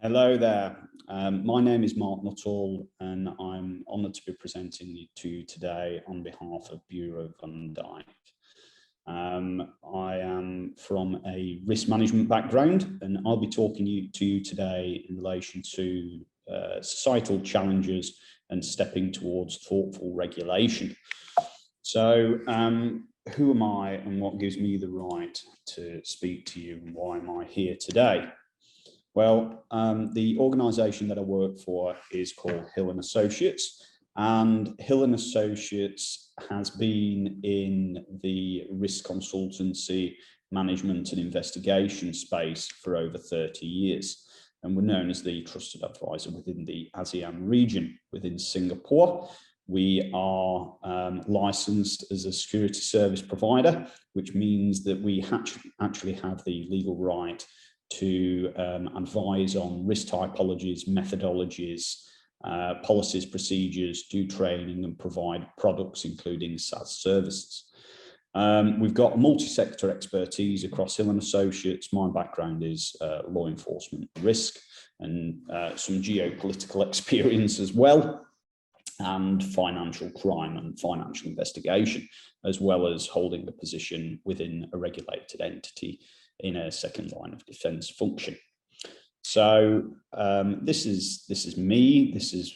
Hello there. My name is Mark Nuttall, and I'm honoured to be presenting to you today on behalf of Bureau van Dijk. I am from a risk management background, and I'll be talking to you today in relation to societal challenges and stepping towards thoughtful regulation. So, who am I and what gives me the right to speak to you, and why am I here today? Well, the organisation that I work for is called Hill & Associates, and Hill & Associates has been in the risk consultancy, management and investigation space for over 30 years. And we're known as the trusted advisor within the ASEAN region within Singapore. We are licensed as a security service provider, which means that we actually have the legal right to advise on risk typologies, methodologies, policies, procedures, do training and provide products, including SaaS services. We've got multi-sector expertise across Hill & Associates. My background is law enforcement risk and some geopolitical experience as well, and financial crime and financial investigation, as well as holding a position within a regulated entity in a second line of defence function. So this is me. This is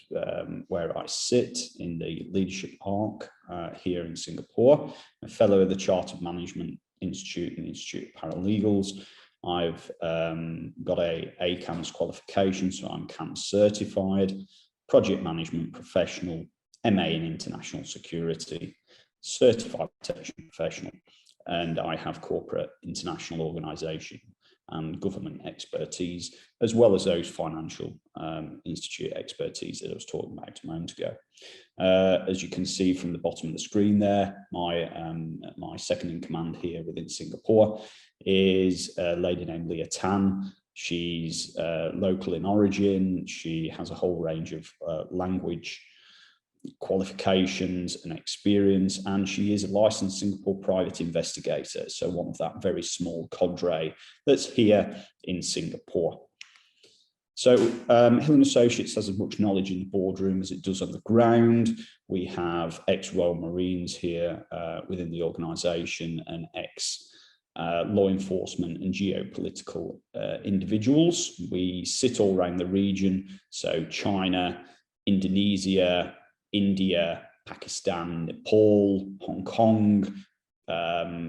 where I sit in the leadership arc here in Singapore, a fellow of the Chartered Management Institute and Institute of Paralegals. I've got a ACAMS qualification, so I'm CAMS certified, project management professional, MA in international security, certified protection professional, and I have corporate international organisation and government expertise, as well as those financial institute expertise that I was talking about a moment ago. As you can see from the bottom of the screen there, my second in command here within Singapore is a lady named Leah Tan. She's local in origin. She has a whole range of language qualifications and experience, and she is a licensed Singapore private investigator, so one of that very small cadre that's here in Singapore. So Hill & Associates has as much knowledge in the boardroom as it does on the ground. We have ex-Royal Marines here within the organisation, and law enforcement and geopolitical individuals. We sit all around the region, so China, Indonesia, India, Pakistan, Nepal, Hong Kong,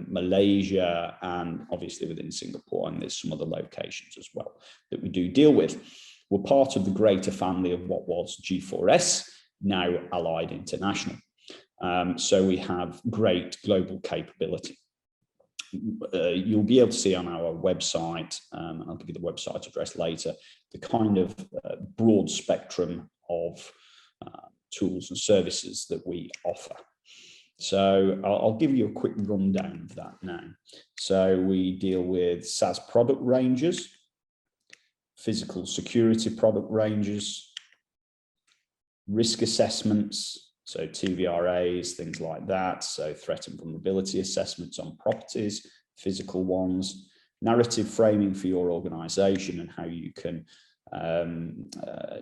Malaysia, and obviously within Singapore, and there's some other locations as well that we do deal with. We're part of the greater family of what was G4S, now Allied International. So we have great global capability. You'll be able to see on our website, and I'll give you the website address later, the kind of broad spectrum of tools and services that we offer. So I'll give you a quick rundown of that now. So we deal with SaaS product ranges, physical security product ranges, risk assessments, so TVRAs, things like that, so threat and vulnerability assessments on properties, physical ones, narrative framing for your organization and how you can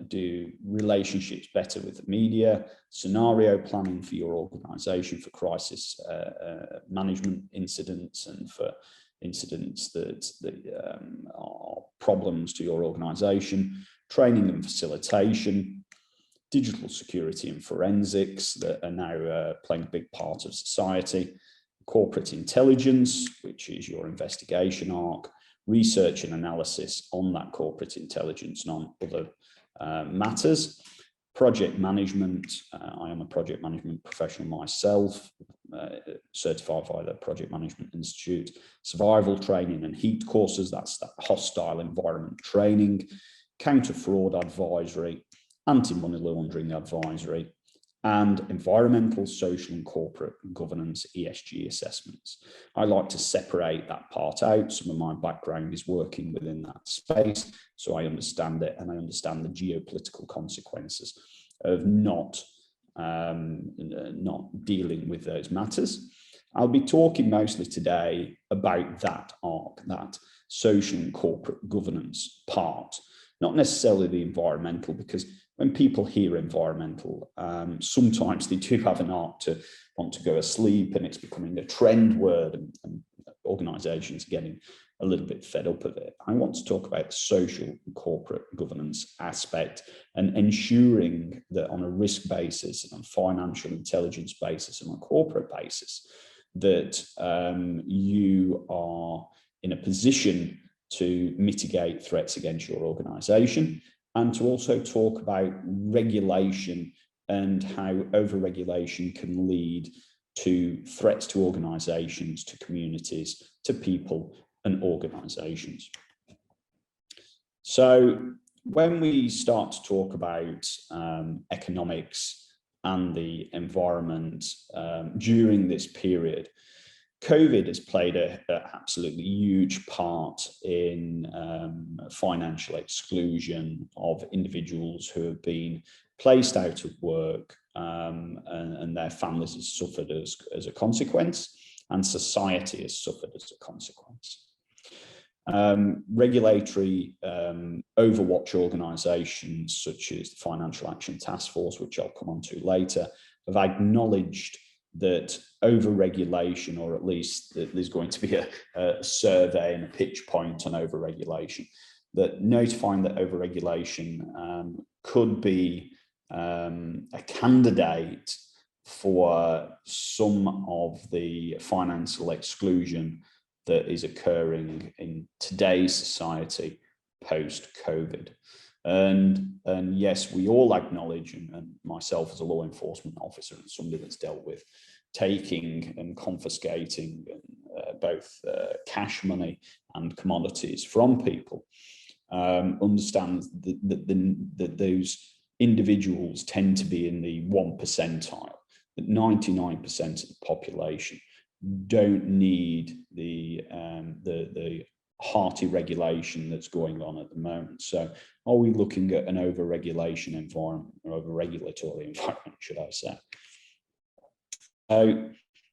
do relationships better with the media, scenario planning for your organization for crisis management incidents and for incidents that are problems to your organization, training and facilitation, digital security and forensics that are now playing a big part of society, corporate intelligence, which is your investigation arc, research and analysis on that corporate intelligence and on other matters, project management. I am a project management professional myself, certified by the Project Management Institute, survival training and heat courses, that's that hostile environment training, counter-fraud advisory, anti-money laundering advisory, and environmental, social and corporate governance, ESG assessments. I like to separate that part out. Some of my background is working within that space, so I understand it, and I understand the geopolitical consequences of not dealing with those matters. I'll be talking mostly today about that arc, that social and corporate governance part, not necessarily the environmental, because when people hear environmental, sometimes they do have an art to want to go asleep, and it's becoming a trend word, and organisations are getting a little bit fed up of it. I want to talk about the social and corporate governance aspect, and ensuring that on a risk basis and a financial intelligence basis and on a corporate basis, that you are in a position to mitigate threats against your organisation, and to also talk about regulation and how over-regulation can lead to threats to organisations, to communities, to people and organisations. So when we start to talk about economics and the environment during this period, COVID has played an absolutely huge part in financial exclusion of individuals who have been placed out of work, and their families have suffered as a consequence, and society has suffered as a consequence. Regulatory overwatch organisations such as the Financial Action Task Force, which I'll come on to later, have acknowledged that over-regulation, or at least that there's going to be a survey and a pitch point on over-regulation, that notifying that over-regulation could be a candidate for some of the financial exclusion that is occurring in today's society post-COVID. And yes, we all acknowledge, and myself as a law enforcement officer and somebody that's dealt with taking and confiscating both cash money and commodities from people, understand that those individuals tend to be in the 1 percentile, that 99% of the population don't need the hearty regulation that's going on at the moment. So are we looking at an over-regulation environment, or over-regulatory environment, should I say? So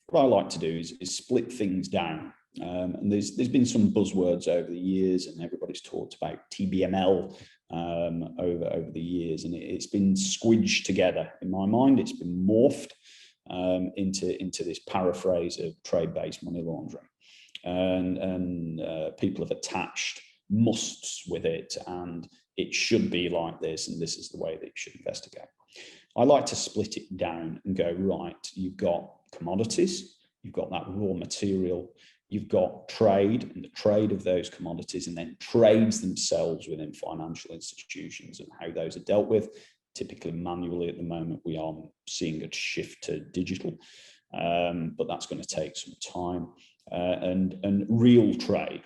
what I like to do is split things down. And there's been some buzzwords over the years, and everybody's talked about TBML over the years, and it's been squidged together. In my mind, it's been morphed into this paraphrase of trade-based money laundering, and people have attached musts with it, and it should be like this, and this is the way that you should investigate. I like to split it down and go, right, you've got commodities, you've got that raw material, you've got trade and the trade of those commodities, and then trades themselves within financial institutions and how those are dealt with. Typically manually at the moment, we are seeing a shift to digital, but that's going to take some time. And real trade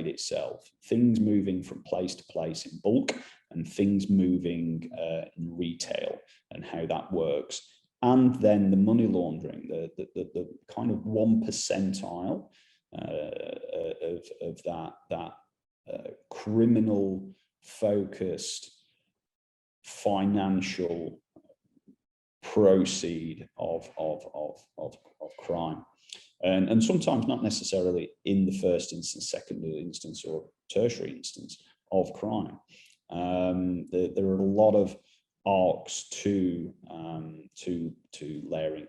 itself, things moving from place to place in bulk, and things moving in retail, and how that works. And then the money laundering, the kind of 1 percentile of that criminal focused financial proceed of crime, and sometimes not necessarily in the first instance, second instance, or tertiary instance of crime. There are a lot of arcs to layering,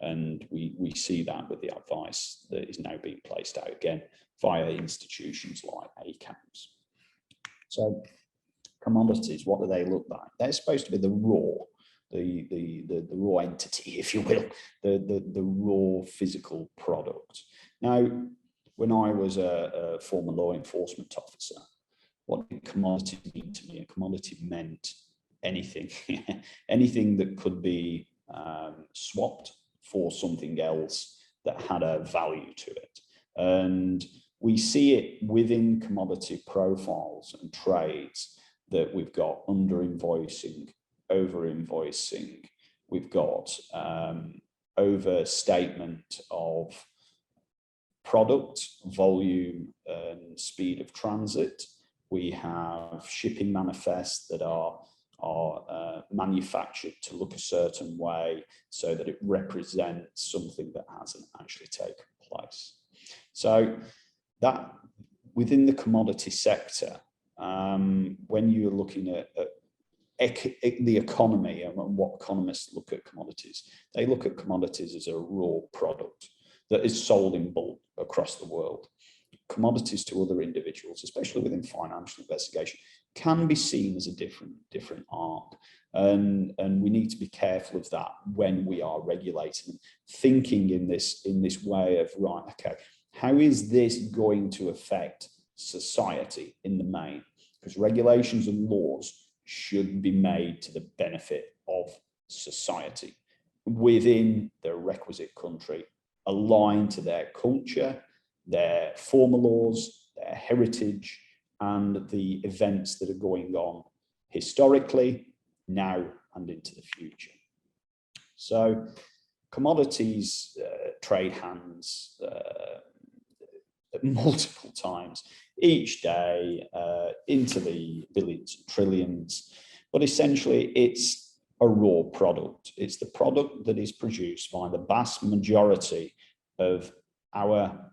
and we see that with the advice that is now being placed out again via institutions like ACAMS. So commodities, what do they look like? They're supposed to be the raw, the raw entity, if you will, the raw physical product. Now, when I was a former law enforcement officer, what did commodity mean to me? A commodity meant anything, anything that could be swapped for something else that had a value to it. And we see it within commodity profiles and trades that we've got under-invoicing, over-invoicing, we've got overstatement of product, volume, and speed of transit. We have shipping manifests that are manufactured to look a certain way so that it represents something that hasn't actually taken place. So that within the commodity sector, when you're looking at the economy and what economists look at commodities, they look at commodities as a raw product that is sold in bulk across the world. Commodities to other individuals, especially within financial investigation, can be seen as a different art. And we need to be careful of that when we are regulating, thinking in this way of, right, okay, how is this going to affect society in the main? Because regulations and laws should be made to the benefit of society within the requisite country, aligned to their culture, their former laws, their heritage, and the events that are going on historically, now, and into the future. So commodities trade hands multiple times each day into the billions and trillions, but essentially it's a raw product. It's the product that is produced by the vast majority of our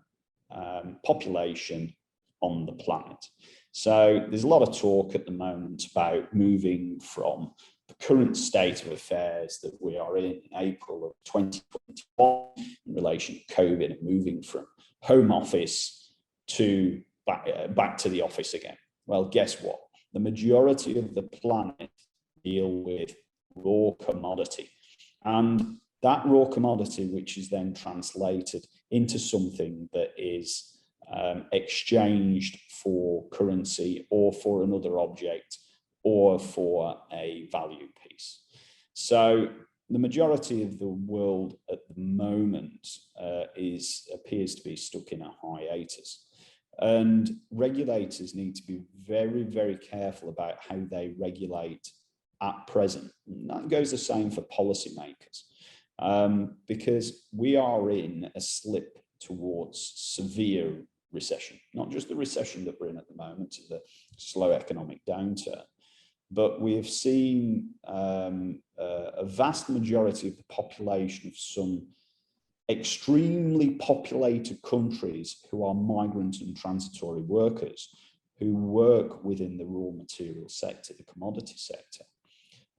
population on the planet. So there's a lot of talk at the moment about moving from the current state of affairs that we are in April of 2021 in relation to COVID, and moving from home office to back to the office again. Well, guess what? The majority of the planet deal with raw commodity, and that raw commodity, which is then translated into something that is exchanged for currency or for another object or for a value piece. So the majority of the world at the moment appears to be stuck in a hiatus, and regulators need to be very, very careful about how they regulate at present. And that goes the same for policymakers, because we are in a slip towards severe recession, not just the recession that we're in at the moment, the slow economic downturn, but we have seen a vast majority of the population of some extremely populated countries who are migrant and transitory workers who work within the raw material sector, the commodity sector,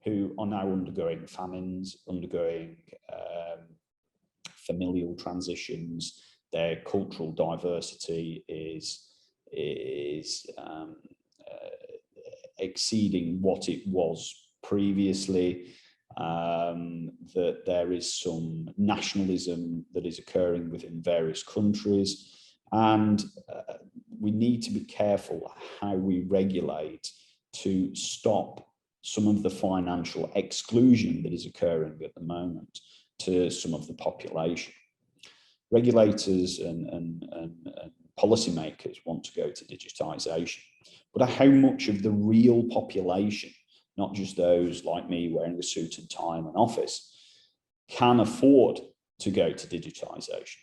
who are now undergoing famines, undergoing familial transitions. Their cultural diversity is exceeding what it was previously, that there is some nationalism that is occurring within various countries, and we need to be careful how we regulate to stop some of the financial exclusion that is occurring at the moment to some of the population. Regulators and policymakers want to go to digitization, but how much of the real population, not just those like me wearing a suit and tie in an office, can afford to go to digitization?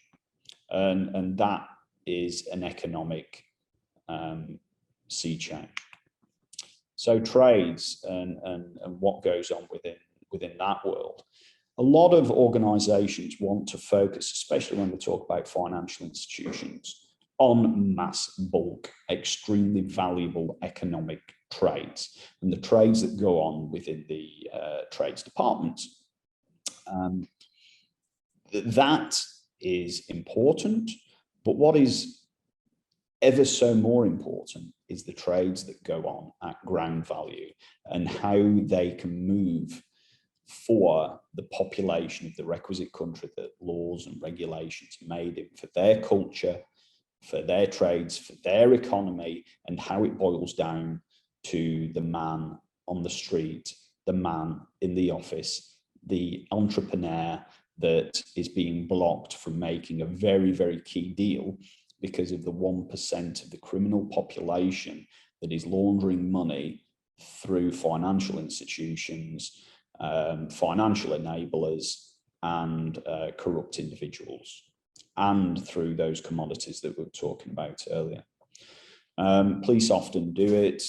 And that is an economic sea change. So trades and what goes on within that world. A lot of organizations want to focus, especially when we talk about financial institutions, on mass bulk, extremely valuable economic trades, and the trades that go on within the trades departments. That is important, but what is ever so more important is the trades that go on at ground value and how they can move for the population of the requisite country that laws and regulations are made in, for their culture, for their trades, for their economy, and how it boils down to the man on the street, the man in the office, the entrepreneur that is being blocked from making a very, very key deal because of the 1% of the criminal population that is laundering money through financial institutions, financial enablers, and corrupt individuals, and through those commodities that we were talking about earlier. Police often do it,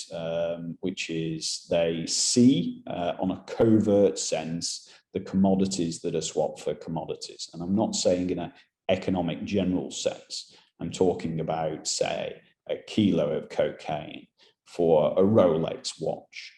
which is they see on a covert sense the commodities that are swapped for commodities. And I'm not saying in an economic general sense. I'm talking about, say, a kilo of cocaine for a Rolex watch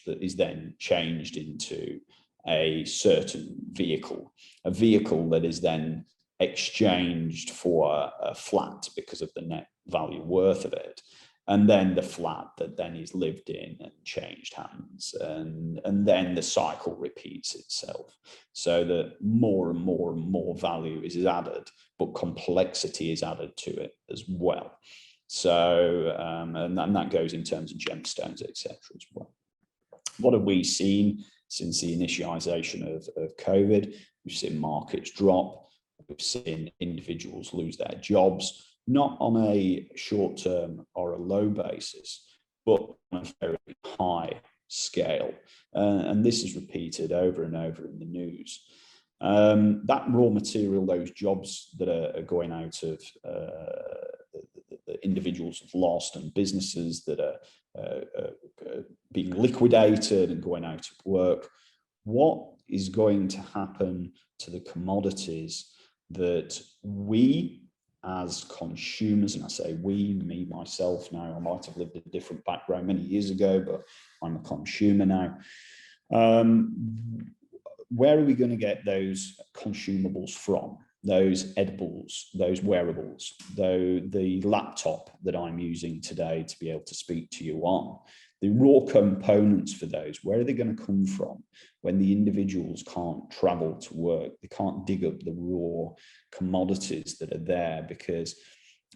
that is then changed into a certain vehicle, a vehicle that is then exchanged for a flat because of the net value worth of it, and then the flat that then is lived in and changed hands, and then the cycle repeats itself, so that more and more and more value is added, but complexity is added to it as well. So and that goes in terms of gemstones, etc. as well. What have we seen since the initiation of COVID? We've seen markets drop. We've seen individuals lose their jobs, not on a short-term or a low basis, but on a very high scale. And this is repeated over and over in the news. That raw material, those jobs that are going out of the individuals have lost, and businesses that are being liquidated and going out of work, what is going to happen to the commodities that we as consumers, and I say we, me, myself now, I might have lived a different background many years ago, but I'm a consumer now. Where are we going to get those consumables from? Those edibles, those wearables, the laptop that I'm using today to be able to speak to you on, the raw components for those, where are they going to come from when the individuals can't travel to work? They can't dig up the raw commodities that are there because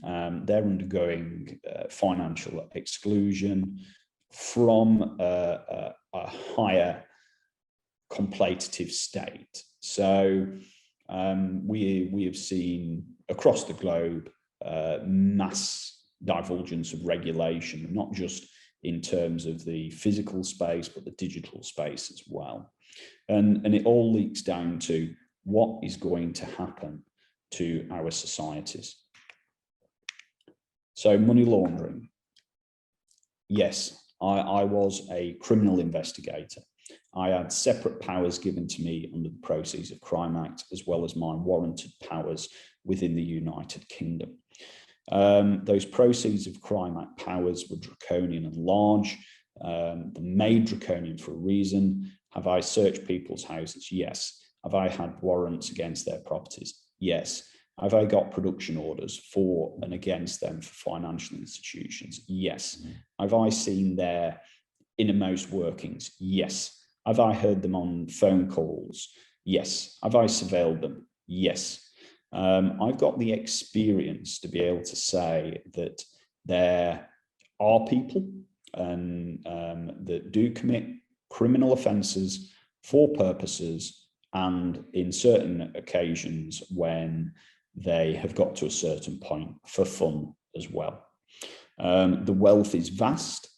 they're undergoing financial exclusion from a higher contemplative state. So we have seen across the globe mass divulgence of regulation, not just in terms of the physical space, but the digital space as well. And it all leaks down to what is going to happen to our societies. So money laundering. Yes, I was a criminal investigator. I had separate powers given to me under the Proceeds of Crime Act, as well as my warranted powers within the United Kingdom. Those Proceeds of Crime Act powers were draconian and large. They're made draconian for a reason. Have I searched people's houses? Yes. Have I had warrants against their properties? Yes. Have I got production orders for and against them for financial institutions? Yes. Have I seen their innermost workings? Yes. Have I heard them on phone calls? Yes. Have I surveilled them? Yes. I've got the experience to be able to say that there are people that do commit criminal offences for purposes, and in certain occasions when they have got to a certain point for fun as well. The wealth is vast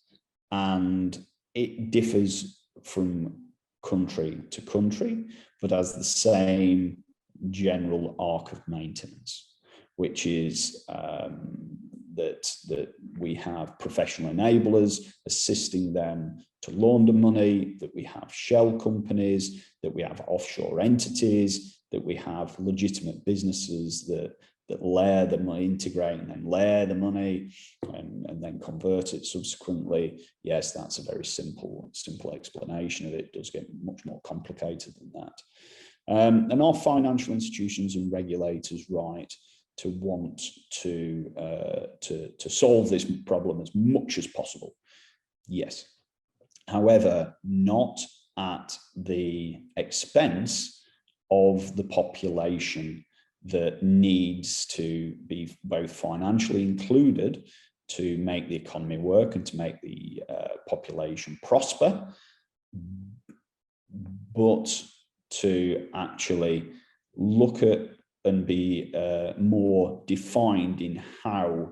and it differs from country to country, but has the same general arc of maintenance, which is that we have professional enablers assisting them to launder money, that we have shell companies, that we have offshore entities, that we have legitimate businesses that layer the money, integrate and then layer the money and then convert it subsequently. Yes, that's a very simple explanation of it. It does get much more complicated than that. And are financial institutions and regulators right to want to solve this problem as much as possible? Yes. However, not at the expense of the population that needs to be both financially included to make the economy work and to make the population prosper, but to actually look at and be more defined in how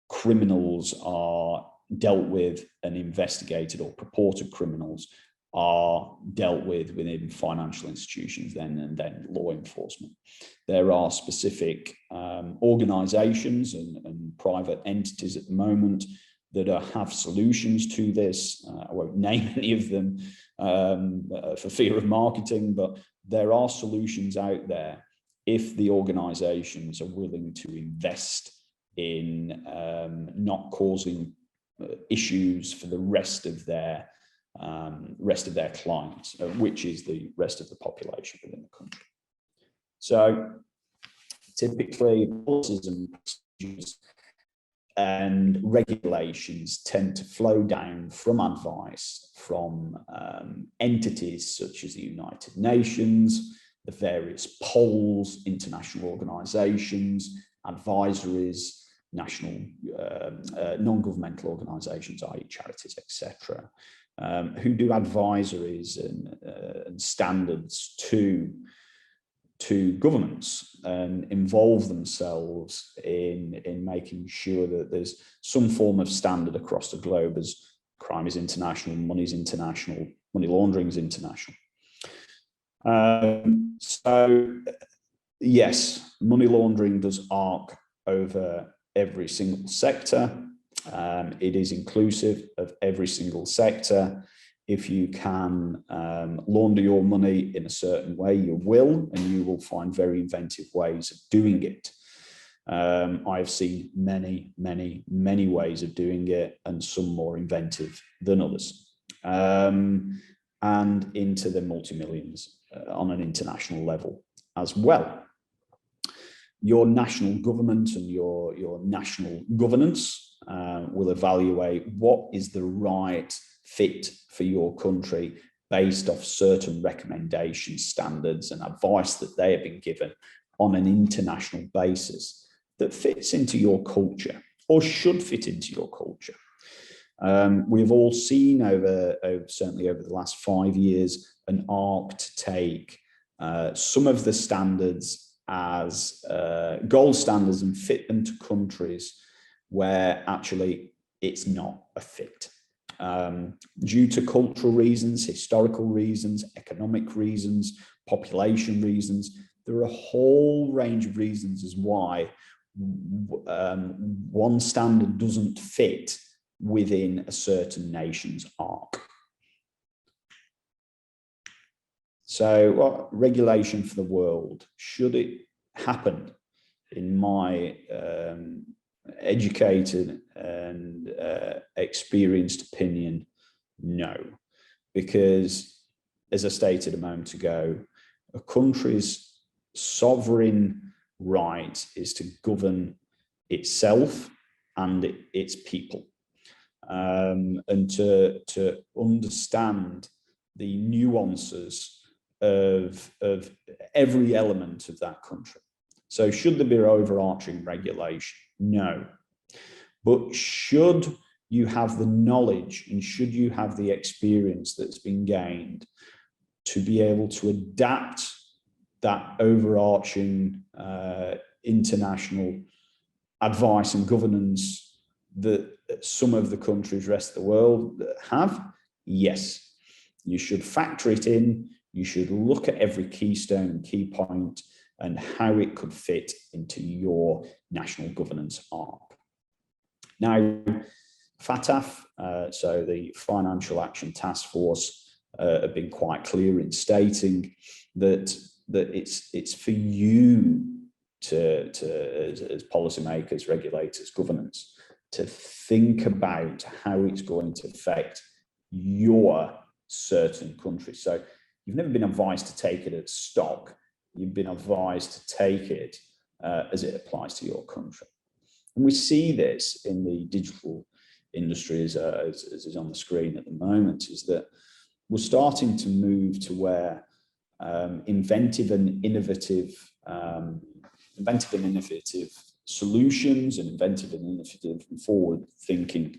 criminals are dealt with and investigated, or purported criminals are dealt with within financial institutions and then law enforcement. There are specific organizations and private entities at the moment that have solutions to this. I won't name any of them for fear of marketing, but there are solutions out there if the organizations are willing to invest in not causing issues for the rest of their clients, which is the rest of the population within the country. So typically, policies and procedures and regulations tend to flow down from advice from entities such as the United Nations, the various poles, international organisations, advisories, national non-governmental organisations, i.e. charities, etc., who do advisories and standards to governments and involve themselves in making sure that there's some form of standard across the globe, as crime is international, money is international, money laundering is international. So yes, money laundering does arc over every single sector. It is inclusive of every single sector. If you can launder your money in a certain way, you will, and you will find very inventive ways of doing it. I've seen many, many, many ways of doing it, and some more inventive than others, and into the multi-millions on an international level as well. Your national government and your national governance will evaluate what is the right fit for your country based off certain recommendations, standards, and advice that they have been given on an international basis that fits into your culture or should fit into your culture. We've all seen certainly over the last 5 years, an arc to take some of the standards as gold standards and fit them to countries where actually it's not a fit. Due to cultural reasons, historical reasons, economic reasons, population reasons, there are a whole range of reasons as why one standard doesn't fit within a certain nation's arc. So what regulation for the world, should it happen, in my educated and experienced opinion, no. Because, as I stated a moment ago, a country's sovereign right is to govern itself and its people, and to understand the nuances of every element of that country. So should there be overarching regulation? No. But should you have the knowledge and should you have the experience that's been gained to be able to adapt that overarching international advice and governance that some of the countries, rest of the world have? Yes. You should factor it in. You should look at every keystone and key point and how it could fit into your national governance arc. Now, FATF, so the Financial Action Task Force, have been quite clear in stating that it's for you to as policymakers, regulators, governments, to think about how it's going to affect your certain country. So you've never been advised to take it as stock. You've been advised to take it as it applies to your country. And we see this in the digital industry as is on the screen at the moment, is that we're starting to move to where inventive and innovative solutions and inventive and innovative and forward-thinking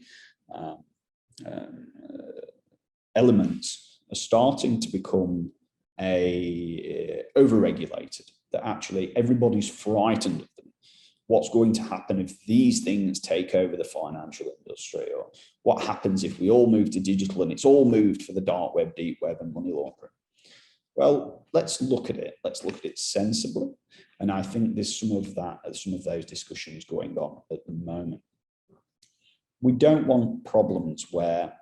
elements are starting to become over-regulated, that actually everybody's frightened of them. What's going to happen if these things take over the financial industry? Or what happens if we all move to digital and it's all moved for the dark web, deep web, and money laundering? Well, let's look at it. Let's look at it sensibly. And I think there's some of those discussions going on at the moment. We don't want problems where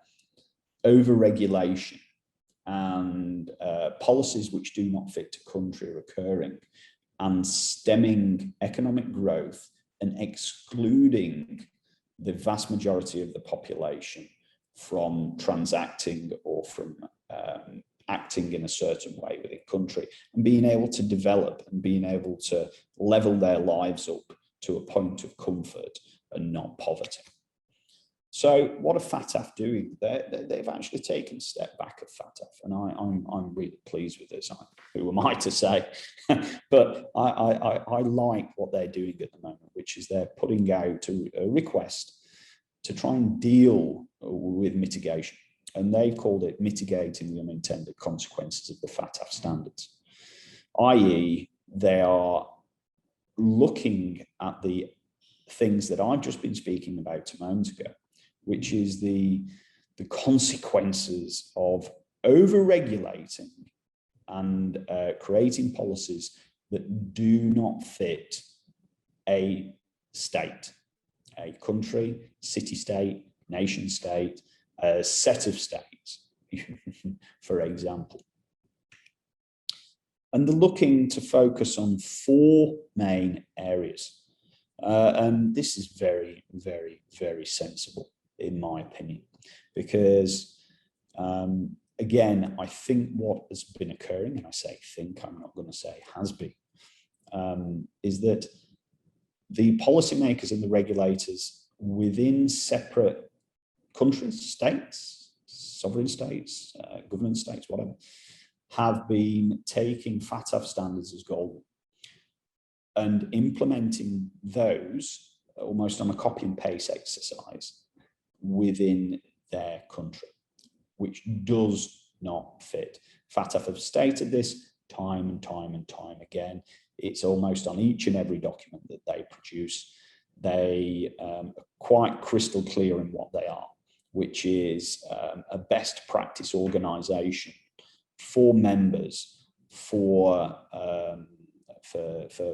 over-regulation and policies which do not fit to country are occurring and stemming economic growth and excluding the vast majority of the population from transacting or from acting in a certain way within country, and being able to develop and being able to level their lives up to a point of comfort and not poverty. So what are FATF doing? They've actually taken a step back at FATF, and I'm really pleased with this. Who am I to say? But I like what they're doing at the moment, which is they're putting out a request to try and deal with mitigation. And they've called it mitigating the unintended consequences of the FATF standards, i.e. they are looking at the things that I've just been speaking about a moment ago, which is the consequences of over-regulating and creating policies that do not fit a state, a country, city-state, nation-state, a set of states, for example. And they're looking to focus on 4 main areas. And this is very, very, very sensible, in my opinion, because, again, I think what has been occurring, and I say think, I'm not going to say has been, is that the policymakers and the regulators within separate countries, states, sovereign states, government states, whatever, have been taking FATF standards as gold and implementing those almost on a copy and paste exercise within their country, which does not fit. FATF have stated this time and time and time again. It's almost on each and every document that they produce. They are quite crystal clear in what they are, which is a best practice organization for members for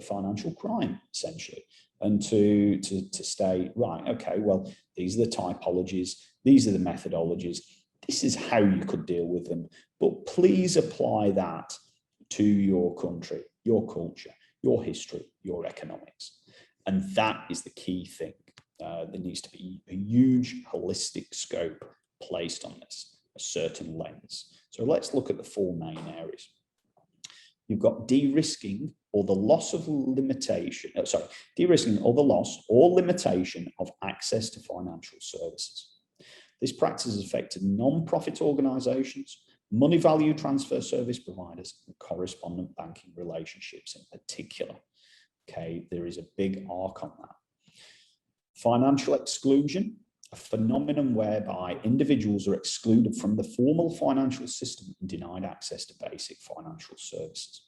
financial crime, essentially, and to state, right, okay, well, these are the typologies, these are the methodologies, this is how you could deal with them, but please apply that to your country, your culture, your history, your economics. And that is the key thing. There needs to be a huge holistic scope placed on this, a certain lens. So let's look at the 4 main areas. You've got de-risking or the loss of limitation, de-risking or the loss or limitation of access to financial services. This practice has affected non-profit organizations, money value transfer service providers, and correspondent banking relationships in particular. Okay, there is a big arc on that. Financial exclusion, a phenomenon whereby individuals are excluded from the formal financial system and denied access to basic financial services.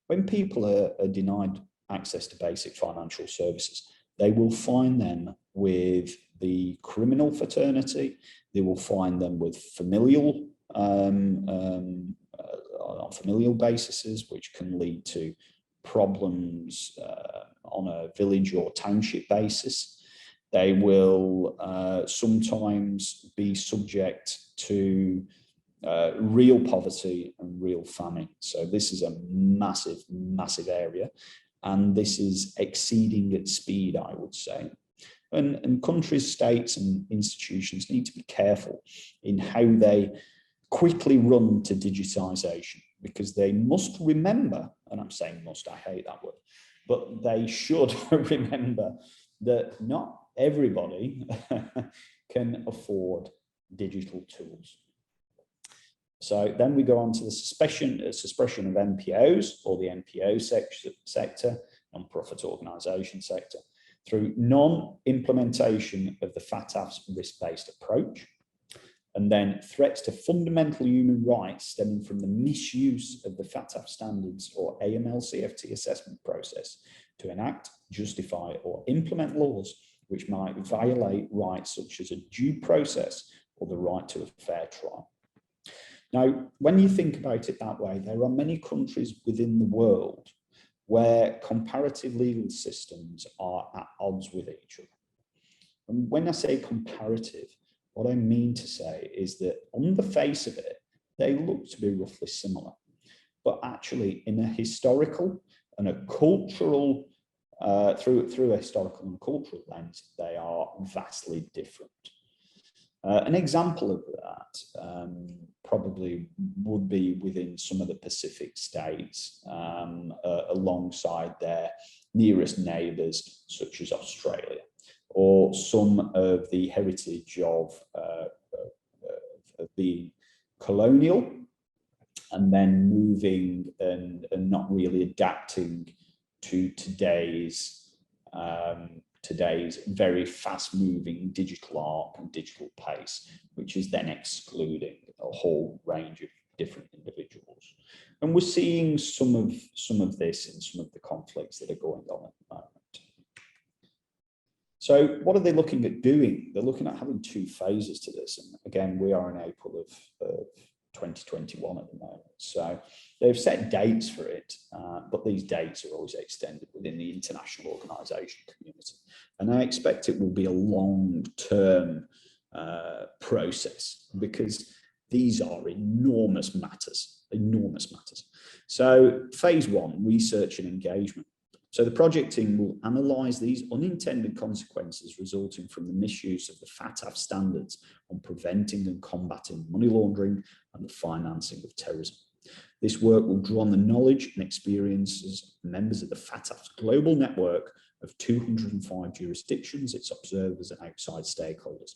When people are denied access to basic financial services, they will find them with the criminal fraternity, they will find them with familial, on familial bases, which can lead to problems on a village or township basis. They will sometimes be subject to real poverty and real famine. So this is a massive, massive area. And this is exceeding at speed, I would say. And countries, states, and institutions need to be careful in how they quickly run to digitization, because they must remember, and I'm saying must, I hate that word, but they should remember that not everybody can afford digital tools. So then we go on to the suppression of NPOs, or the NPO sector, non-profit organisation sector, through non-implementation of the FATF's risk-based approach, and then threats to fundamental human rights stemming from the misuse of the FATF standards or AML-CFT assessment process to enact, justify, or implement laws which might violate rights such as a due process or the right to a fair trial. Now, when you think about it that way, there are many countries within the world where comparative legal systems are at odds with each other. And when I say comparative, what I mean to say is that on the face of it, they look to be roughly similar. But actually, in a historical and a cultural through a historical and cultural lens, they are vastly different. An example of that probably would be within some of the Pacific states, alongside their nearest neighbours, such as Australia, or some of the heritage of being colonial and then moving and not really adapting to today's very fast-moving digital arc and digital pace, which is then excluding a whole range of different individuals. And we're seeing some of this in some of the conflicts that are going on at the moment. So what are they looking at doing? They're looking at having two phases to this. And again, we are in April of 2021 at the moment. So they've set dates for it, but these dates are always extended within the international organisation community. And I expect it will be a long-term process, because these are enormous matters. So phase one, research and engagement. So the project team will analyse these unintended consequences resulting from the misuse of the FATF standards on preventing and combating money laundering and the financing of terrorism. This work will draw on the knowledge and experiences of members of the FATF's global network of 205 jurisdictions, its observers and outside stakeholders.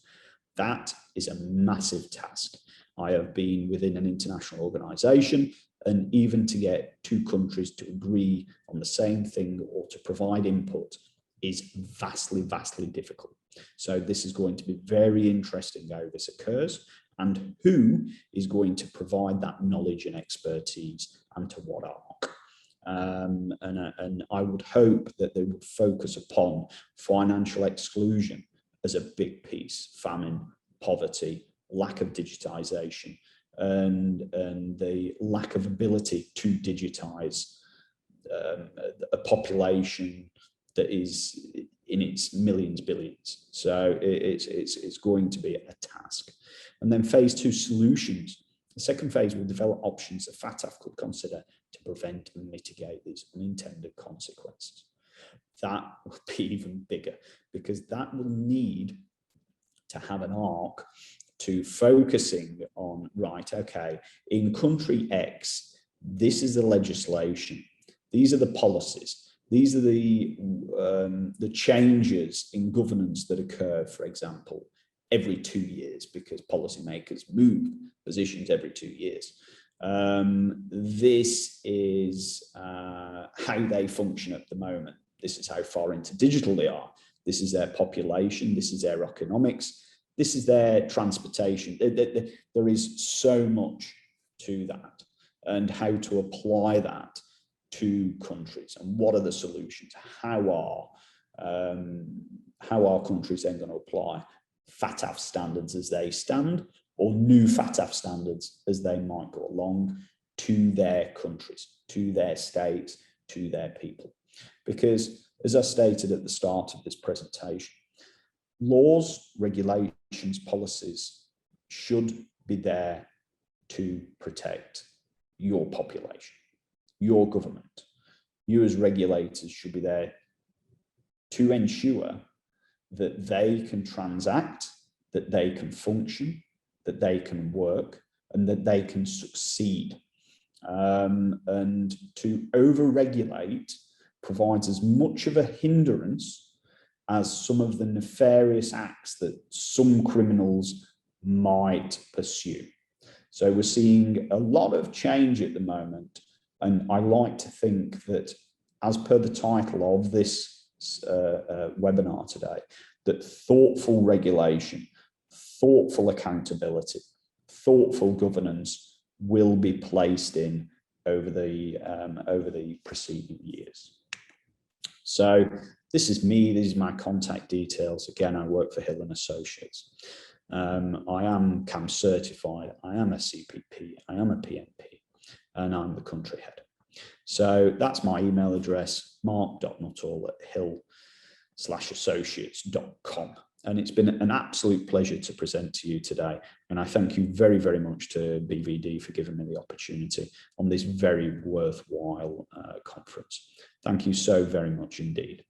That is a massive task. I have been within an international organisation, and even to get two countries to agree on the same thing or to provide input is vastly difficult. So this is going to be very interesting how this occurs and who is going to provide that knowledge and expertise and to what arc. And I would hope that they would focus upon financial exclusion as a big piece, famine, poverty, lack of digitization, and the lack of ability to digitize a population that is in its millions, billions. So it's going to be a task. And then phase two, solutions. The second phase will develop options that FATF could consider to prevent and mitigate these unintended consequences. That will be even bigger, because that will need to have an arc to focusing on, right, okay, in country X, this is the legislation, these are the policies, these are the changes in governance that occur, for example, every 2 years, because policymakers move positions every 2 years. This is how they function at the moment. This is how far into digital they are. This is their population. This is their economics. This is their transportation. There is so much to that, and how to apply that to countries, and what are the solutions? How are countries then going to apply FATF standards as they stand, or new FATF standards as they might go along, to their countries, to their states, to their people? Because, as I stated at the start of this presentation, laws, regulations, policies should be there to protect your population, your government. You as regulators should be there to ensure that they can transact, that they can function, that they can work, and that they can succeed. And to over-regulate provides as much of a hindrance as some of the nefarious acts that some criminals might pursue. So we're seeing a lot of change at the moment, and I like to think that, as per the title of this webinar today, that thoughtful regulation, thoughtful accountability, thoughtful governance will be placed in over the preceding years. So this is me, these are my contact details. Again, I work for Hill & Associates. I am CAM certified, I am a CPP, I am a PMP, and I'm the country head. So that's my email address, mark.nuttall@hill/associates.com. And it's been an absolute pleasure to present to you today. And I thank you very, very much to BVD for giving me the opportunity on this very worthwhile conference. Thank you so very much indeed.